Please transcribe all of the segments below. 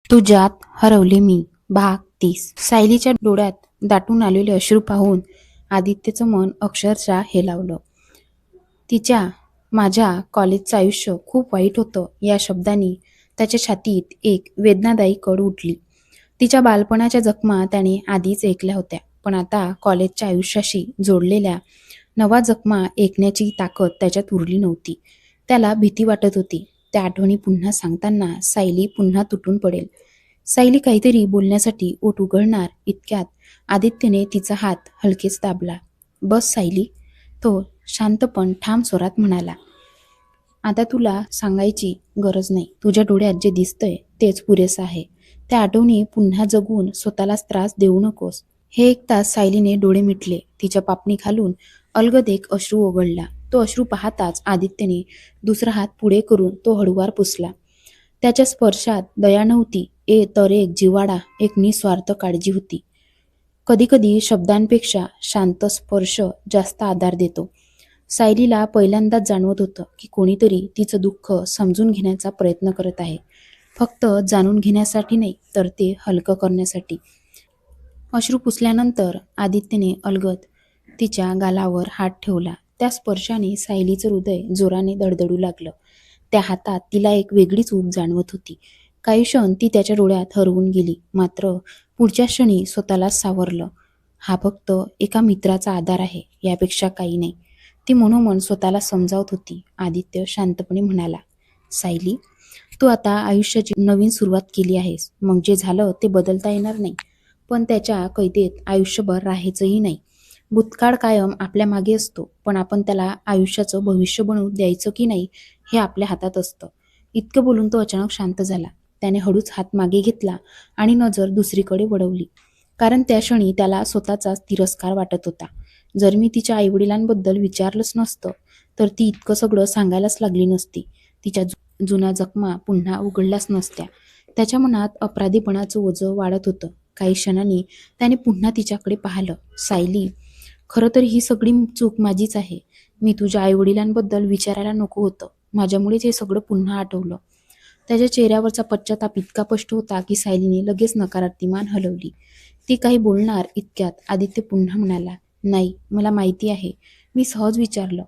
तुझ्यात हरवले मी. भाग 30. सायलीच्या डोळ्यात दाटून आलेले अश्रू पाहून आदित्यचं मन अक्षरशः हेलावलं. माझ्या कॉलेजचं आयुष्य खूप वाईट होतं या शब्दांनी त्याच्या छातीत एक वेदनादायी कड उठली. तिच्या बालपणाच्या जखमा त्याने आधीच ऐकल्या होत्या, पण आता कॉलेजच्या आयुष्याशी जोडलेल्या नवा जखमा ऐकण्याची ताकद त्याच्यात उरली नव्हती. त्याला भीती वाटत होती. त्या आठवणी पुन्हा सांगताना सायली पुन्हा तुटून पडेल. सायली काहीतरी बोलण्यासाठी ओठ उघडणार इतक्यात आदित्यने तिचा हात हलकेच दाबला. बस सायली, तो शांत पण ठाम स्वरात म्हणाला. आता तुला सांगायची गरज नाही. तुझ्या डोळ्यात जे दिसतंय तेच पुरेसं आहे. त्या आठवणी पुन्हा जगून स्वतःलाच त्रास देऊ नकोस. हे ऐकताच सायलीने डोळे मिटले. तिच्या पापणी खालून अलगद एक अश्रू ओघळला. तो अश्रू पाहताच आदित्यने दुसरा हात पुढे करून तो हळूवार पुसला. त्याच्या स्पर्शात दया नव्हती, तर एक जिव्हाळा, एक निस्वार्थ काळजी होती. कधीकधी शब्दांपेक्षा शांत स्पर्श जास्त आधार देतो. सायलीला पहिल्यांदाच जाणवत होतं की कोणीतरी तिचं दुःख समजून घेण्याचा प्रयत्न करत आहे. फक्त जाणून घेण्यासाठी नाही, तर ते हलकं करण्यासाठी. अश्रू पुसल्यानंतर आदित्यने अलगद तिच्या गालावर हात ठेवला. त्या स्पर्शाने सायलीचं हृदय जोराने धडधडू लागलं. त्या हातात तिला एक वेगळीच ऊब जाणवत होती. काही क्षण ती त्याच्या डोळ्यात हरवून गेली, मात्र पुढच्या क्षणी स्वतःलाच सावरलं. हा फक्त एका मित्राचा आधार आहे, यापेक्षा काही नाही, ती मनोमन स्वतःला समजावत होती. आदित्य शांतपणे म्हणाला, सायली, तू आता आयुष्याची नवीन सुरुवात केली आहेस. मग जे झालं ते बदलता येणार नाही, पण त्याच्या कैदेत आयुष्यभर राहायचंही नाही. भूतकाळ कायम आपल्या मागे असतो, पण आपण त्याला आयुष्याचं भविष्य बनवून द्यायचं की नाही हे आपल्या हातात असतं. इतकं बोलून तो अचानक शांत झाला. त्याने हळूच हात मागे घेतला आणि नजर दुसरीकडे वळवली, कारण त्या क्षणी त्याला स्वतःचाच तिरस्कार वाटत होता. जर मी तिच्या आईवडिलांबद्दल विचारलंच नसतं, तर ती इतकं सगळं सांगायलाच लागली नसती. तिच्या जुन्या जखमा पुन्हा उघडल्याच नसत्या. त्याच्या मनात अपराधीपणाचं ओझं वाढत होतं. काही क्षणांनी त्याने पुन्हा तिच्याकडे पाहिलं. सायली, खरं तर ही सगळी चूक माझीच आहे. मी तुझ्या आईवडिलांबद्दल विचारायला नको होतं. माझ्यामुळेच हे सगळं पुन्हा आठवलं. त्याच्या चेहऱ्यावरचा पश्चाताप इतका स्पष्ट होता की सायलीने लगेच नकारार्थी मान हलवली. ती काही बोलणार इतक्यात आदित्य पुन्हा म्हणाला, नाही, मला माहिती आहे. मी सहज विचारलं,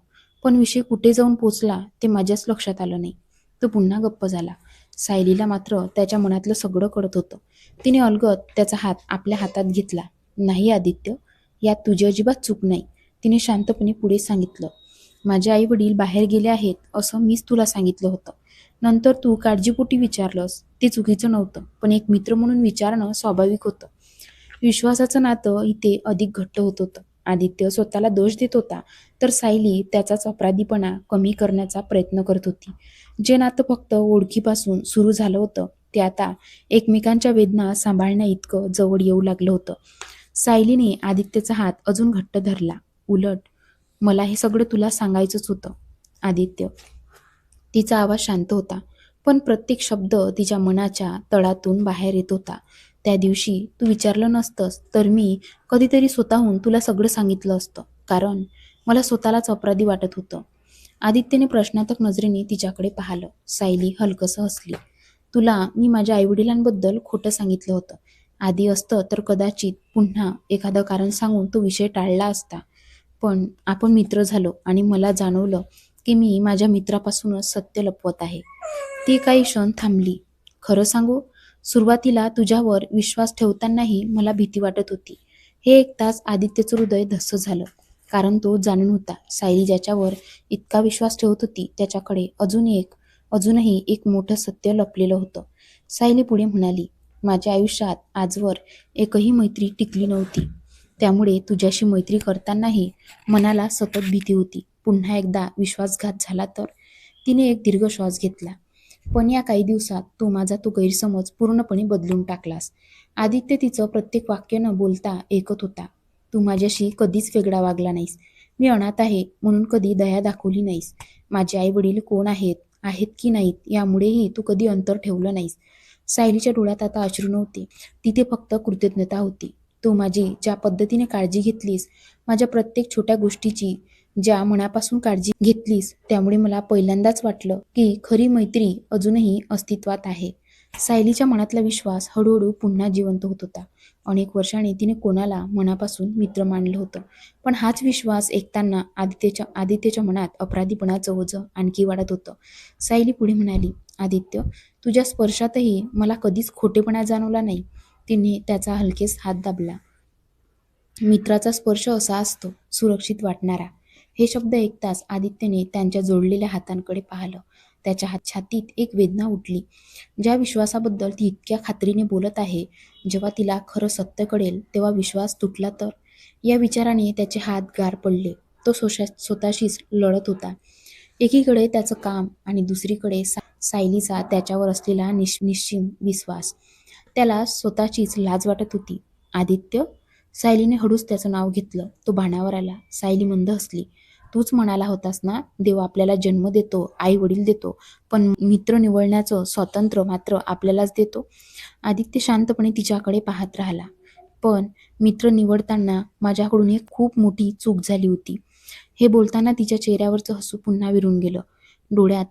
पण विषय कुठे जाऊन पोचला ते माझ्याच लक्षात आलं नाही. तो पुन्हा गप्प झाला. सायलीला मात्र त्याच्या मनातलं सगळं कळत होतं. तिने अलगद त्याचा हात आपल्या हातात घेतला. नाही आदित्य, यात तुझी अजिबात चूक नाही, तिने शांतपणे पुढे सांगितलं. माझे आई वडील बाहेर गेले आहेत असं मीच तुला सांगितलं होतं. नंतर तू काळजीपोटी विचारलंस. ते चुकीचं नव्हतं, पण एक मित्र म्हणून विचारणं स्वाभाविक होतं. विश्वासाचं नातं इथे अधिक घट्ट होत होतं. आदित्य स्वतःला दोष देत होता, तर सायली त्याचाच अपराधीपणा कमी करण्याचा प्रयत्न करत होती. जे नातं फक्त ओळखीपासून सुरू झालं होतं, ते आता एकमेकांच्या वेदना सांभाळण्या इतकं जवळ येऊ लागलं होतं. सायलीने आदित्यचा हात अजून घट्ट धरला. उलट मला हे सगळं तुला सांगायचंच होतं आदित्य. तिचा आवाज शांत होता, पण प्रत्येक शब्द तिच्या मनाच्या तळातून बाहेर येत होता. त्या दिवशी तू विचारलं नसतंस तर मी कधीतरी स्वतःहून तुला सगळं सांगितलं असतं, कारण मला स्वतःलाच अपराधी वाटत होतं. आदित्यने प्रश्नार्थक नजरेने तिच्याकडे पाहिलं. सायली हलकसं हसली. तुला मी माझ्या आईवडिलांबद्दल खोटं सांगितलं होतं. आधी असतं तर कदाचित पुन्हा एखादं कारण सांगून तो विषय टाळला असता. पण आपण मित्र झालो आणि मला जाणवलं की मी माझ्या मित्रापासूनच सत्य लपवत आहे. ती काही क्षण थांबली. खरं सांगू, सुरुवातीला तुझ्यावर विश्वास ठेवतानाही मला भीती वाटत होती. हे ऐकताच आदित्यचं हृदय धस्स झालं, कारण तो जाणून होता सायली ज्याच्यावर इतका विश्वास ठेवत होती त्याच्याकडे अजूनही एक मोठं सत्य लपलेलं होतं. सायली पुढे म्हणाली, माझ्या आयुष्यात आजवर एकही मैत्री टिकली नव्हती. त्यामुळे तुझ्याशी मैत्री करतानाही मनाला सतत भीती होती, पुन्हा एकदा विश्वासघात झाला तर. तिने एक दीर्घ श्वास घेतला. पण या काही दिवसात तू माझा तो गैरसमज पूर्णपणे बदलून टाकलास. आदित्य तिचं प्रत्येक वाक्य न बोलता ऐकत होता. तू माझ्याशी कधीच वेगळा वागला नाहीस. मी अनाथ आहे म्हणून कधी दया दाखवली नाहीस. माझे आई वडील कोण आहेत आहेत की नाहीत यामुळेही तू कधी अंतर ठेवलं नाहीस. सायलीच्या डोळ्यात आता अश्रू नव्हते, तिथे फक्त कृतज्ञता होती. तू माझी ज्या पद्धतीने काळजी घेतलीस, माझ्या प्रत्येक छोट्या गोष्टीची ज्या मनापासून काळजी घेतलीस, त्यामुळे मला पहिल्यांदाच वाटलं की खरी मैत्री अजूनही अस्तित्वात आहे. सायलीच्या मनातला विश्वास हळूहळू पुन्हा जिवंत होत होता. अनेक वर्षांनी तिने कोणाला मनापासून मित्र मानलं होतं. पण हाच विश्वास ऐकताना आदित्यच्या मनात अपराधीपणाचं ओझं आणखी वाढत होतं. सायली पुढे म्हणाली, "आदित्य, तुझ्या स्पर्शातही मला कधीच खोटेपणा जाणवला नाही." तिने त्याचा हलकेच हात दाबला. मित्राचा स्पर्श असा असतो, सुरक्षित वाटणारा. हे शब्द ऐकताच आदित्यने त्यांच्या जोडलेल्या हातांकडे पाहिलं. त्याच्या छातीत एक वेदना उठली. ज्या विश्वासाबद्दल ती इतक्या खात्रीने बोलत आहे, जेव्हा तिला खरं सत्य कळेल तेव्हा विश्वास तुटला तर? या विचाराने त्याचे हात गार पडले. तो स्वतःशीच लढत होता. एकीकडे त्याचं काम आणि दुसरीकडे सायलीचा त्याच्यावर असलेला निश्चिम विश्वास. त्याला स्वतःचीच लाज वाटत होती. "आदित्य?" सायलीने हळूच त्याचं नाव घेतलं. तो भानावर आला. सायली मंद हसली. "तूच म्हणाला होतास ना, देव आपल्याला जन्म देतो, आई-वडील देतो, पण मित्र निवडण्याचं स्वातंत्र्य मात्र आपल्यालाच देतो." आदित्य शांतपणे तिच्याकडे पाहत राहिला. "पण मित्र निवडताना माझ्याकडून एक खूप मोठी चूक झाली होती." हे बोलताना तिच्या चेहऱ्यावरचं हसू पुन्हा विरून गेलं. डोळ्यात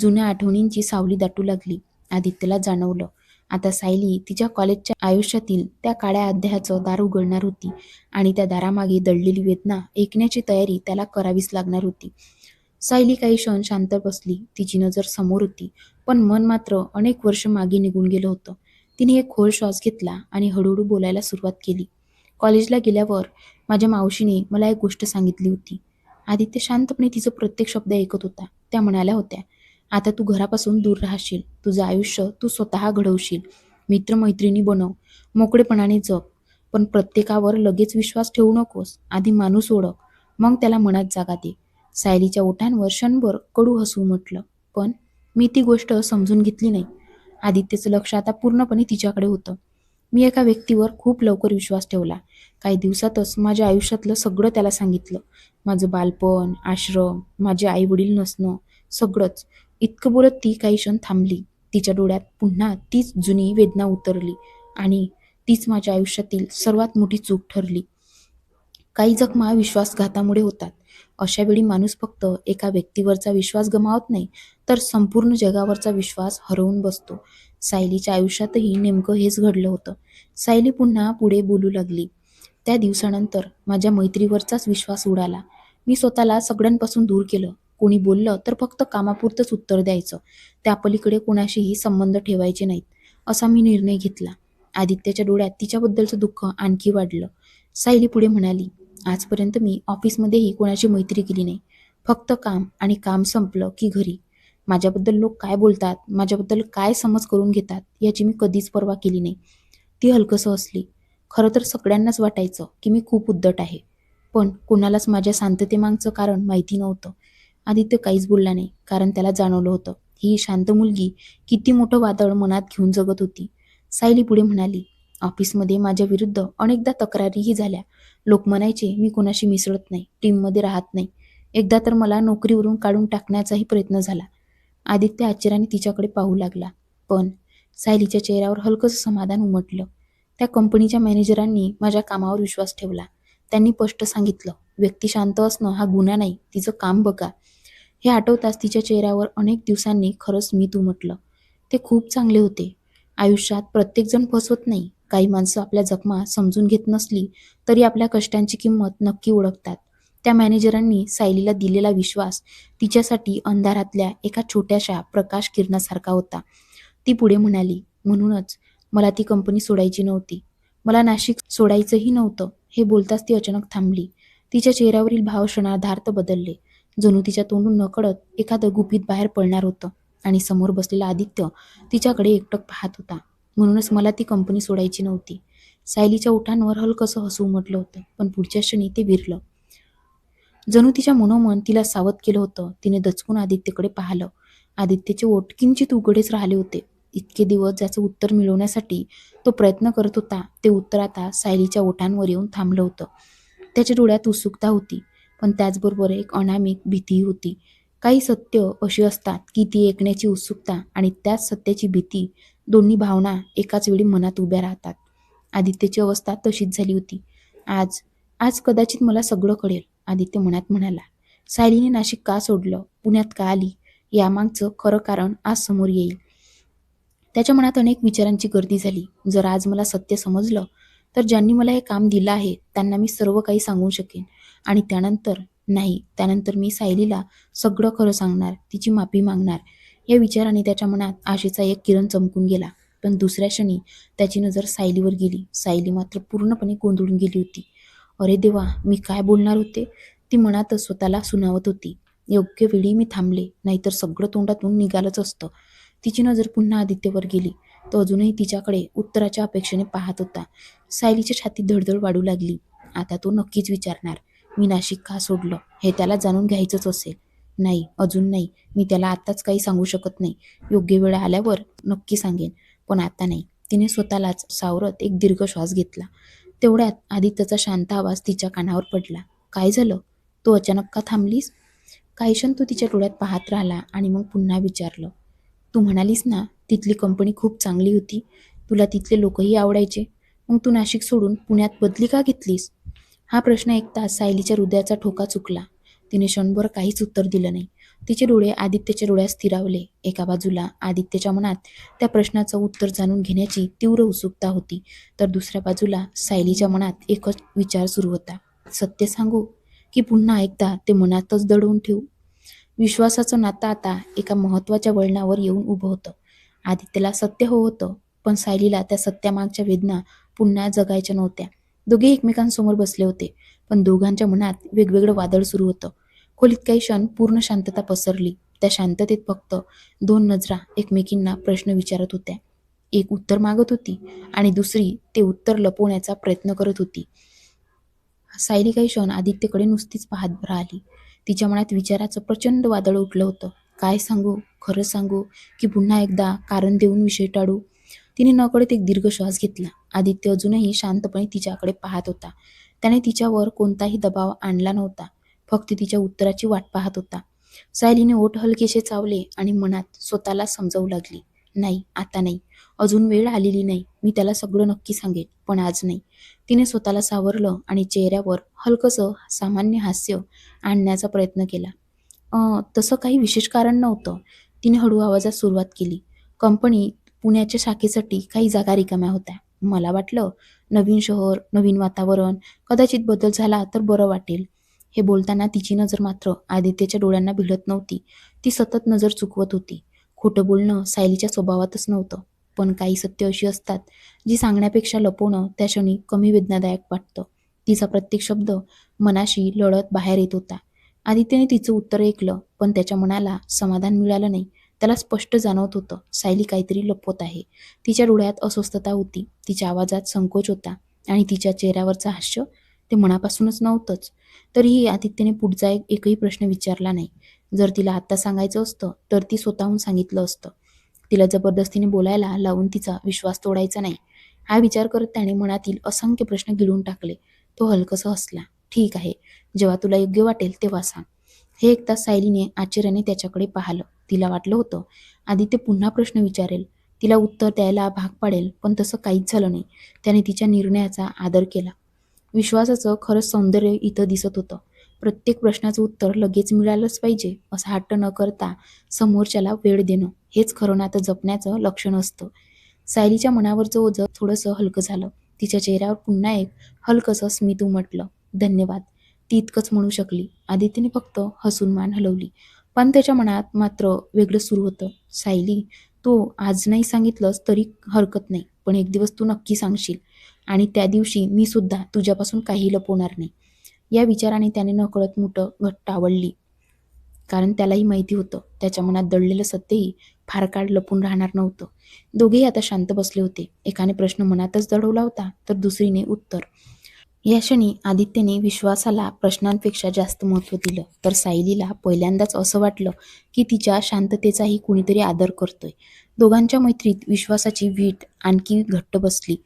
जुन्या आठवणींची सावली दाटू लागली. आदित्यला जाणवलं, आता सायली तिच्या कॉलेजच्या आयुष्यातील त्या काळ्या अध्यायाचं दार उघडणार होती आणि त्या दारामागे दडलेली वेदना ऐकण्याची तयारी त्याला करावीच लागणार होती. सायली काही क्षण शांत बसली. तिची नजर समोर होती, पण मन मात्र अनेक वर्ष मागे निघून गेलं होतं. तिने एक खोल श्वास घेतला आणि हळूहळू बोलायला सुरुवात केली. "कॉलेजला गेल्यावर माझ्या मावशीने मला एक गोष्ट सांगितली होती." आदित्य शांतपणे तिचं प्रत्येक शब्द ऐकत होता. त्या म्हणाल्या होत्या, "आता तू घरापासून दूर राहशील, तुझं आयुष्य तू स्वतः घडवशील, मित्रमैत्रिणी बनव, मोकळेपणाने जग, पण प्रत्येकावर लगेच विश्वास ठेवू नकोस. आधी माणूस ओळख, मग त्याला मनात जागा दे." सायलीच्या ओठांवर क्षणभर कडू हसू उमटलं, पण मी ती गोष्ट समजून घेतली नाही. आदित्यचं लक्ष आता पूर्णपणे तिच्याकडे होतं. "मी एका व्यक्तीवर खूप लवकर विश्वास ठेवला. काही दिवसातच माझ्या आयुष्यातलं सगळं त्याला सांगितलं. माझं बालपण, आश्रम, माझे आई-वडील नसणं, सगळंच." इतकं बोलत ती काही क्षण थांबली. तिच्या डोळ्यात पुन्हा तीच जुनी वेदना उतरली आणि तीच माझ्या आयुष्यातील सर्वात मोठी चूक ठरली. काही जखमा विश्वासघातामुळे होतात. अशा वेळी माणूस फक्त एका व्यक्तीवरचा विश्वास गमावत नाही, तर संपूर्ण जगावरचा विश्वास हरवून बसतो. सायलीच्या आयुष्यातही नेमकं हेच घडलं होतं. सायली पुन्हा पुढे बोलू लागली. "त्या दिवसानंतर माझ्या मैत्रीवरचाच विश्वास उडाला. मी स्वतःला सगळ्यांपासून दूर केलं. कोणी बोललं तर फक्त कामापुरतंच उत्तर द्यायचं. त्यापलीकडे कोणाशीही संबंध ठेवायचे नाहीत, असा मी निर्णय घेतला." आदित्यच्या डोळ्यात तिच्याबद्दलचं दुःख आणखी वाढलं. सायली पुढे म्हणाली, "आजपर्यंत मी ऑफिसमध्येही कोणाची मैत्री केली नाही. फक्त काम, आणि काम संपलं की घरी. माझ्याबद्दल लोक काय बोलतात, माझ्याबद्दल काय समज करून घेतात, याची मी कधीच पर्वा केली नाही." ती हलकसं हसली. "खरं तर सगळ्यांनाच वाटायचं की मी खूप उद्धट आहे, पण कोणालाच माझ्या शांततेमागचं कारण माहिती नव्हतं." आदित्य काहीच बोलला नाही, कारण त्याला जाणवलं होतं, ही शांत मुलगी किती मोठं वादळ मनात घेऊन जगत होती. सायली पुढे म्हणाली, "ऑफिसमध्ये माझ्या विरुद्ध अनेकदा तक्रारीही झाल्या. लोक म्हणायचे मी कोणाशी मिसळत नाही, टीममध्ये राहत नाही. एकदा तर मला नोकरीवरून काढून टाकण्याचाही प्रयत्न झाला." आदित्य आश्चर्याने तिच्याकडे पाहू लागला, पण सायलीच्या चेहऱ्यावर हलकंसं समाधान उमटलं. "त्या कंपनीच्या मॅनेजरांनी माझ्या कामावर विश्वास ठेवला. त्यांनी स्पष्ट सांगितलं, व्यक्ती शांत असणं हा गुन्हा नाही, तिचं काम बघा." हे आठवताच तिच्या चेहऱ्यावर अनेक दिवसांनी खरंच स्मित उमटलं. ते खूप चांगले होते. आयुष्यात प्रत्येकजण फसवत नाही. काही माणसं आपल्या जखमा समजून घेत नसली तरी आपल्या कष्टांची किंमत नक्की ओळखतात. त्या मॅनेजरांनी सायलीला दिलेला विश्वास तिच्यासाठी अंधारातल्या एका छोट्याशा प्रकाश किरणासारखा होता. ती पुढे म्हणाली, "म्हणूनच मला ती कंपनी सोडायची नव्हती. मला नाशिक सोडायचंही नव्हतं." हे बोलताच ती अचानक थांबली. तिच्या चेहऱ्यावरील भाव क्षणार्धात बदलले. जणू तिच्या तोंडून नकळत एखादं गुपित बाहेर पडणार होतं आणि समोर बसलेला आदित्य तिच्याकडे एकटक पाहत होता. "म्हणूनच मला ती कंपनी सोडायची नव्हती." सायलीच्या ओठांवर हलकंसं हसू उमटलं होतं, पण पुढच्या क्षणी ते विरलं. जणू तिच्या मनोमन तिला सावध केलं होतं. तिने दचकून आदित्यकडे पाहिलं. आदित्यचे ओठ किंचित उघडेच राहिले होते. इतके दिवस ज्याचं उत्तर मिळवण्यासाठी तो प्रयत्न करत होता, ते उत्तर आता सायलीच्या ओठांवर येऊन थांबलं होतं. त्याच्या डोळ्यात उत्सुकता होती, पण त्याचबरोबर एक अनामिक भीतीही होती. काही सत्य अशी असतात की ती ऐकण्याची उत्सुकता आणि त्याच सत्याची भीती, दोन्ही भावना एकाच वेळी मनात उभ्या राहतात. आदित्यची अवस्था तशीच झाली होती. आज आज कदाचित मला सगळं कळेल," आदित्य मनात म्हणाला. सायलीने नाशिक का सोडलं, पुण्यात का आली, यामागचं खरं कारण आज समोर येईल. त्याच्या मनात अनेक विचारांची गर्दी झाली. जर आज मला सत्य समजलं, तर ज्यांनी मला हे काम दिलं आहे त्यांना मी सर्व काही सांगू शकेन. आणि त्यानंतर नाही, त्यानंतर मी सायलीला सगळं खरं सांगणार, तिची माफी मागणार. या विचाराने त्याच्या मनात आशेचा एक किरण चमकून गेला. पण दुसऱ्या क्षणी त्याची नजर सायलीवर गेली. सायली मात्र पूर्णपणे गोंधळून गेली होती. अरे देवा, मी काय बोलणार होते? ती मनातच स्वतःला सुनावत होती. योग्य वेळी मी थांबले, नाहीतर सगळं तोंडातून निघालंच असतं. तिची नजर पुन्हा आदित्यवर गेली. तो अजूनही तिच्याकडे उत्तराच्या अपेक्षेने पाहत होता. सायलीच्या छातीत धडधड वाढू लागली. आता तो नक्कीच विचारणार, मी नाशिक का सोडलं हे त्याला जाणून घ्यायचंच असेल. नाही, अजून नाही, मी त्याला आत्ताच काही सांगू शकत नाही. योग्य वेळ आल्यावर नक्की सांगेन, पण आता नाही. तिने स्वतःलाच सावरत एक दीर्घ श्वास घेतला. तेवढ्यात आदित्यचा शांत आवाज तिच्या कानावर पडला. काय झालं? तू अचानक का थांबलीस? काही क्षण तो तिच्या डोळ्यात पाहत राहिला आणि मग पुन्हा विचारलं, तू म्हणालीस ना तिथली कंपनी खूप चांगली होती, तुला तिथले लोकही आवडायचे, मग तू नाशिक सोडून पुण्यात बदली का घेतलीस? हा प्रश्न ऐकताच सायलीच्या हृदयाचा ठोका चुकला. तिने क्षणभर काहीच उत्तर दिलं नाही. तिचे डोळे आदित्यच्या डोळ्यात स्थिरावले. एका बाजूला आदित्यच्या मनात त्या प्रश्नाचं उत्तर जाणून घेण्याची तीव्र उत्सुकता होती, तर दुसऱ्या बाजूला सायलीच्या मनात एकच विचार सुरू होता, सत्य सांगू की पुन्हा एकदा ते मनातच दडवून ठेवू? विश्वासाचं नातं आता एका महत्त्वाच्या वळणावर येऊन उभं होतं. आदित्यला सत्य हवं होतं, पण सायलीला त्या सत्यामागच्या वेदना पुन्हा जगायच्या नव्हत्या. दोघे एकमेकांसमोर बसले होते, पण दोघांच्या मनात वेगवेगळं वादळ सुरू होतं. खोलीत काही क्षण पूर्ण शांतता पसरली. त्या शांततेत फक्त दोन नजरा एकमेकींना प्रश्न विचारत होत्या. एक उत्तर मागत होती आणि दुसरी ते उत्तर लपवण्याचा प्रयत्न करत होती. सायली काही क्षण आदित्यकडे नुसतीच पाहत राहिली. तिच्या मनात विचाराचं प्रचंड वादळ उठलं होतं. काय सांगू? खरं सांगू की पुन्हा एकदा कारण देऊन विषय टाळू? तिने नकळत एक दीर्घ श्वास घेतला. आदित्य अजूनही शांतपणे तिच्याकडे पाहत होता. त्याने तिच्यावर कोणताही दबाव आणला नव्हता, फक्त तिच्या उत्तराची वाट पाहत होता. सायलीने ओठ हलकेसे चावले आणि मनात स्वतःला समजावू लागली, नाही, आता नाही, अजून वेळ आलेली नाही. मी त्याला सगळं नक्की सांगेन, पण आज नाही. तिने स्वतःला सावरलं आणि चेहऱ्यावर हलकंसं सामान्य हास्य आणण्याचा प्रयत्न केला. तसं काही विशेष कारण नव्हतं. तिने हळू आवाजात सुरुवात केली. कंपनी पुण्याच्या शाखेसाठी काही जागा रिकाम्या होत्या. मला वाटलं, नवीन शहर, नवीन वातावरण, कदाचित बदल झाला तर बरं वाटेल. हे बोलताना तिची नजर मात्र आदित्यच्या डोळ्यांना भिडत नव्हती. ती सतत नजर चुकवत होती. खोटं बोलणं सायलीच्या स्वभावातच नव्हतं. पण काही सत्य अशी असतात, जी सांगण्यापेक्षा लपवणं त्या क्षणी कमी वेदनादायक वाटतं. तिचा प्रत्येक शब्द मनाशी लढत बाहेर येत होता. आदित्यने तिचं उत्तर ऐकलं, पण त्याच्या मनाला समाधान मिळालं नाही. त्याला स्पष्ट जाणवत होतं, सायली काहीतरी लपवत आहे. तिच्या डोळ्यात अस्वस्थता होती, तिच्या आवाजात संकोच होता आणि तिच्या चेहऱ्यावरचं हास्य ते मनापासूनच नव्हतंच. तरीही आदित्यने पुढचा एकही प्रश्न विचारला नाही. जर तिला आत्ता सांगायचं असतं, तर ती स्वतःहून सांगितलं असतं. तिला जबरदस्तीने बोलायला लावून तिचा विश्वास तोडायचा नाही. हा विचार करत त्याने मनातील असंख्य प्रश्न गिळून टाकले. तो हलकसा हसला. ठीक आहे, जेव्हा तुला योग्य वाटेल तेव्हा सांग. हे ऐकताच सायलीने आश्चर्याने त्याच्याकडे पाहिलं. तिला वाटलं होतं, आदित्य पुन्हा प्रश्न विचारेल, तिला उत्तर द्यायला भाग पाडेल, पण तसं काहीच झालं नाही. त्याने तिच्या निर्णयाचा आदर केला. विश्वासाचं खरंच सौंदर्य इथं दिसत होतं. प्रत्येक प्रश्नाचं उत्तर लगेच मिळालंच पाहिजे असा हट्ट न करता समोरच्याला वेळ देणं, हेच खरं नातं जपण्याचं लक्षण असतं. सायलीच्या मनावरचं ओझं थोडंसं हलकं झालं. तिच्या चेहऱ्यावर पुन्हा एक हलकंसं स्मित उमटलं. धन्यवाद, ती इतकंच म्हणू शकली. आदित्यने फक्त हसून मान हलवली. पण त्याच्या मनात मात्र वेगळं सुरू होतं. सायली, तू आज नाही सांगितलंस तरी हरकत नाही, पण एक दिवस तू नक्की सांगशील, आणि त्या दिवशी मी सुद्धा तुझ्यापासून काही लपवणार नाही. या विचाराने त्याने नकळत मुठं घट्ट आवळली. कारण त्यालाही माहिती होतं, त्याच्या मनात दडलेलं सत्यही फार काळ लपून राहणार नव्हतं. दोघेही आता शांत बसले होते. एकाने प्रश्न मनातच दडवला होता, तर दुसरीने उत्तर. या क्षणी आदित्यने विश्वासाला प्रश्नांपेक्षा जास्त महत्त्व दिलं. तर सायलीला पहिल्यांदाच असं वाटलं की तिच्या शांततेचाही कुणीतरी आदर करतोय. दोघांच्या मैत्रीत विश्वासाची वीट आणखी घट्ट बसली.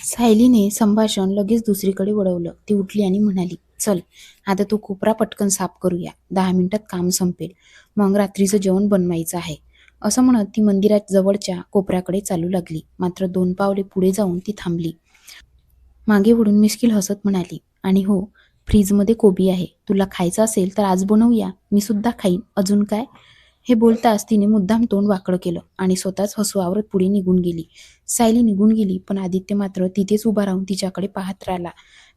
सायलीने संभाषण लगेच दुसरीकडे वळवलं. ती उठली आणि म्हणाली, चल, आता तू कोपरा पटकन साफ करूया. 10 मिनिटात काम संपेल. मग रात्रीचं जेवण बनवायचं आहे. असं म्हणत ती मंदिरात जवळच्या कोपऱ्याकडे चालू लागली. मात्र 2 पावले पुढे जाऊन ती थांबली. मागे वळून मिश्किल हसत म्हणाली, आणि हो, फ्रीजमध्ये कोबी आहे. तुला खायचं असेल तर आज बनवूया. मी सुद्धा खाईन. अजून काय? हे बोलताच तिने मुद्दाम तोंड वाकडं केलं आणि स्वतःच हसू आवरत पुढे निघून गेली. सायली निघून गेली, पण आदित्य मात्र तिथेच उभा राहून तिच्याकडे पाहत राहिला.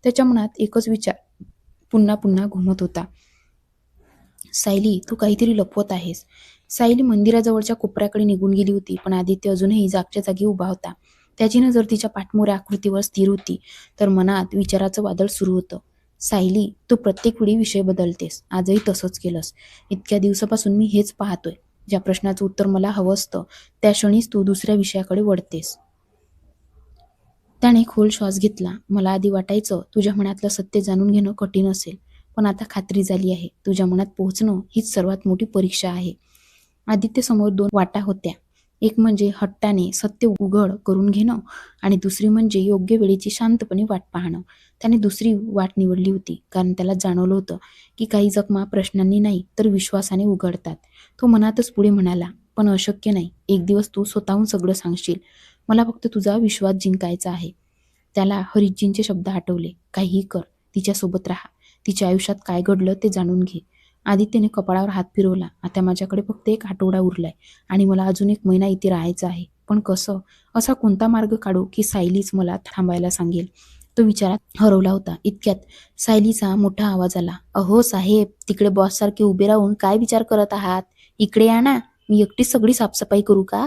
त्याच्या मनात एकच विचार पुन्हा पुन्हा घुमत होता. सायली, तू काहीतरी लपवत आहेस. सायली मंदिराजवळच्या कोपऱ्याकडे निघून गेली होती, पण आदित्य अजूनही जागच्या जागी उभा होता. त्याची नजर तिच्या पाठमोऱ्या आकृतीवर स्थिर होती, तर मनात विचाराचं वादळ सुरू होतं. सायली, तू प्रत्येक वेळी विषय बदलतेस. आजही तसंच केलंस. इतक्या दिवसापासून मी हेच पाहतोय. ज्या प्रश्नाचं उत्तर मला हवं असतं, त्या क्षणीच तू दुसऱ्या विषयाकडे वळतेस. त्याने खोल श्वास घेतला. मला आधी वाटायचं तुझ्या मनातलं सत्य जाणून घेणं कठीण असेल, पण आता खात्री झाली आहे, तुझ्या मनात पोहोचणं हीच सर्वात मोठी परीक्षा आहे. आदित्य समोर दोन वाटा होत्या. एक म्हणजे हट्टाने सत्य उघड करून घेणं आणि दुसरी म्हणजे योग्य वेळेची शांतपणे वाट पाहणं. त्याने दुसरी वाट निवडली होती, कारण त्याला जाणवलं होतं की काही जखमा प्रश्नांनी नाही तर विश्वासाने उघडतात. तो मनातच पुढे म्हणाला, पण अशक्य नाही. एक दिवस तू स्वतःहून सगळं सांगशील. मला फक्त तुझा विश्वास जिंकायचा आहे. त्याला हरिजींचे शब्द आठवले, काहीही कर, तिच्यासोबत राहा, तिच्या आयुष्यात काय घडलं ते जाणून घे. आदित्यने कपाळावर हात फिरवला. आता माझ्याकडे फक्त एक आठवडा उरलाय आणि मला अजून 1 महिना इथे राहायचं आहे. पण कसं? असा कोणता मार्ग काढू की सायलीच मला थांबायला सांगेल? तो विचारात हरवला होता. इतक्यात सायलीचा मोठा आवाज आला. अहो साहेब, तिकडे बॉससारखे उभे राहून काय विचार करत आहात? इकडे या ना. मी एकटीच सगळी साफसफाई करू का?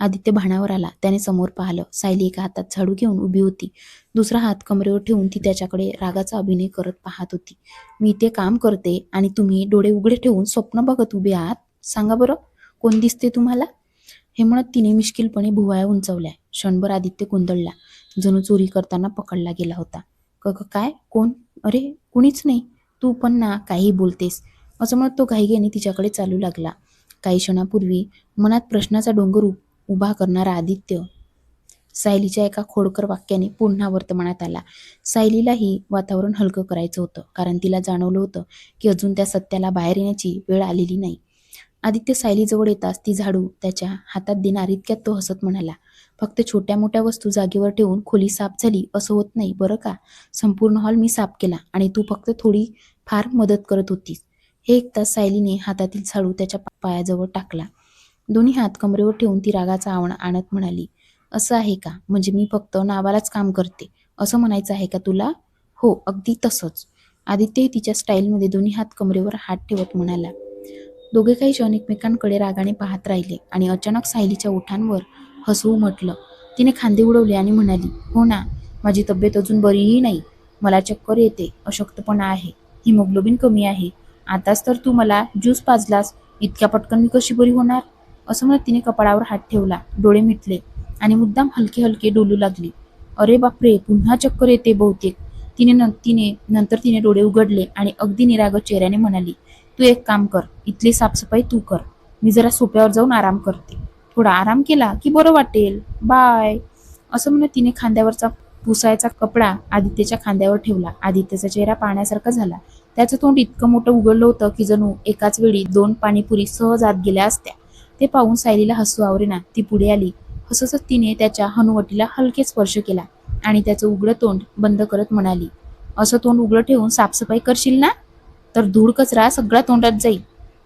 आदित्य भानावर आला. त्याने समोर पाहिलं. सायली एका हातात झाडू घेऊन उभी होती. दुसरा हात कमरेवर ठेवून ती त्याच्याकडे रागाचा अभिनय करत पाहत होती. मी इथे काम करते आणि तुम्ही डोळे उघडे ठेवून स्वप्न बघत उभे आहात. सांगा बरं, कोण दिसते तुम्हाला? हे म्हणत तिने मिश्किलपणे भुवया उंचावल्या. क्षणभर आदित्य गोंधळला. जणू चोरी करताना पकडला गेला होता. काय? कोण? अरे, कुणीच नाही. तू पण ना काही बोलतेस, असं म्हणत तो घाईघाईने तिच्याकडे चालू लागला. काही क्षणापूर्वी मनात प्रश्नाचा डोंगर उभा करणारा आदित्य सायलीच्या एका खोडकर वाक्याने पुन्हा वर्तमानात आला. सायलीलाही वातावरण हलकं करायचं होतं, कारण तिला जाणवलं होतं की अजून त्या सत्याला बाहेर येण्याची वेळ आलेली नाही. आदित्य सायलीजवळ येताच ती झाडू त्याच्या हातात देणार इतक्यात तो हसत म्हणाला, फक्त छोट्या मोठ्या वस्तू जागेवर ठेवून खोली साफ झाली असं होत नाही बरं का. संपूर्ण हॉल मी साफ केला आणि तू फक्त थोडी फार मदत करत होतीस. हे ऐकताच सायलीने हातातील झाडू त्याच्या पायाजवळ टाकला. दोन्ही हात कमरेवर ठेवून ती रागाचा आवळा आणत म्हणाली, असं आहे का? म्हणजे मी फक्त नावालाच काम करते असं म्हणायचं आहे का तुला? हो, अगदी तसंच. आदित्यही तिच्या स्टाईलमध्ये दोन्ही हात कमरेवर हात ठेवत म्हणाला. दोघे काही क्षण एकमेकांकडे रागाने पाहत राहिले आणि अचानक सायलीच्या ओठांवर हसू उमटलं. तिने खांदे उडवले आणि म्हणाली, हो ना, माझी तब्येत अजून बरीही नाही. मला चक्कर येते, अशक्तपणा आहे, हिमोग्लोबिन कमी आहे. आताच तर तू मला ज्यूस पाजलास, इतक्या पटकन मी कशी बरी होणार? असं म्हणत तिने कपाळावर हात ठेवला, डोळे मिटले आणि मुद्दाम हलके हलके डोलू लागली. अरे बापरे, पुन्हा चक्कर येते बहुतेक. नंतर तिने डोळे उघडले आणि अगदी निरागस चेहऱ्याने म्हणाली, तू एक काम कर, इथली साफसफाई तू कर. मी जरा सोप्यावर जाऊन आराम करते. थोडा आराम केला की बरं वाटेल. बाय. असं म्हणत तिने खांद्यावरचा पुसायचा कपडा आदित्यच्या खांद्यावर ठेवला. आदित्यचा चेहरा पाहण्यासारखा झाला. त्याचं तोंड इतकं मोठं उघडलं होतं की जणू एकाच वेळी 2 पाणीपुरी सहज आत गेल्या असत्या. ते पाहून सायलीला हसू आवरेना. ती पुढे आली. हसतच तिने त्याच्या हनुवटीला हलके स्पर्श केला आणि त्याचं उघडं तोंड बंद करत म्हणाली, असं तोंड उघडं ठेवून साफसफाई करशील ना, तर धूळ कचरा सगळा तोंडात जाईल.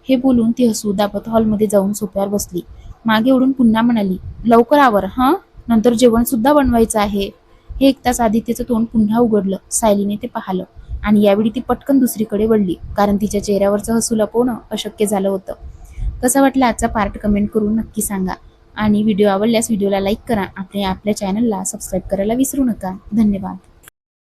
हे बोलून ती हसू दाबत हॉलमध्ये जाऊन सोफ्यावर बसली. मागे ओढून पुन्हा म्हणाली, लवकर आवर हं, नंतर जेवण सुद्धा बनवायचं आहे. हे ऐकताच आदित्यचं तोंड पुन्हा उघडलं. सायलीने ते पाहिलं आणि यावेळी ती पटकन दुसरीकडे वळली, कारण तिच्या चेहऱ्यावरचं हसू लपवणं अशक्य झालं होतं. कसा वाटला आजचा पार्ट कमेंट करून नक्की सांगा आणि व्हिडिओ आवडल्यास व्हिडिओला लाईक करा. आपल्या चॅनलला सबस्क्राईब करायला विसरू नका. धन्यवाद.